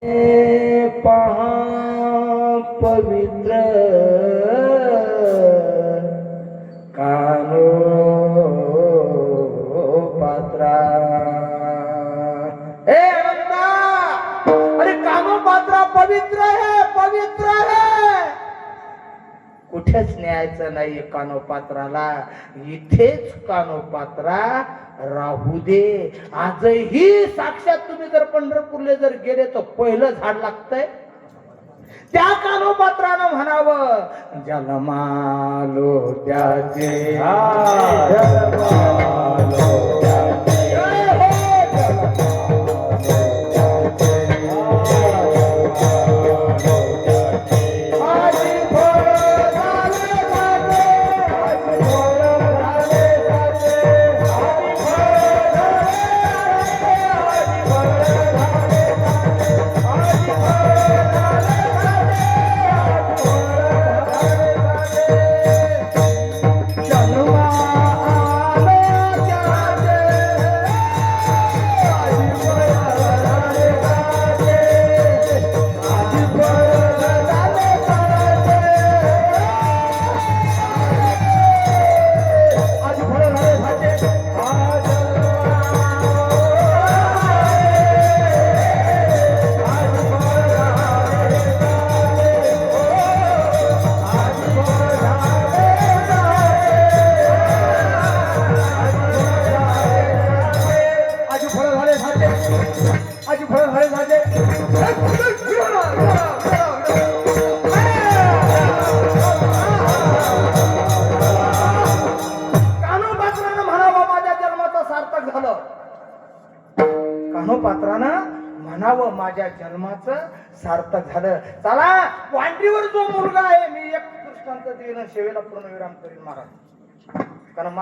पहा पवित्र कानो पात्रा। हे अनंता, अरे कानो पात्रा पवित्र है, पवित्र है। कुठेच न्यायचं नाही कानोपात्राला, इथेच कानोपात्रा राहू दे। आजही साक्षात तुम्ही जर पंढरपूरला जर गेले तर पहिलं झाड लागतंय त्या कानोपात्रानं म्हणावं, जन्मालो त्याचे जन्मालो त्याचे कानोपात्रानं म्हणावं माझ्या जन्माचं सार्थक झालं। चला वांडीवर जो मुलगा आहे, मी एक दृष्टांत देणं सेवेला पूर्णविराम करीन महाराज, कारण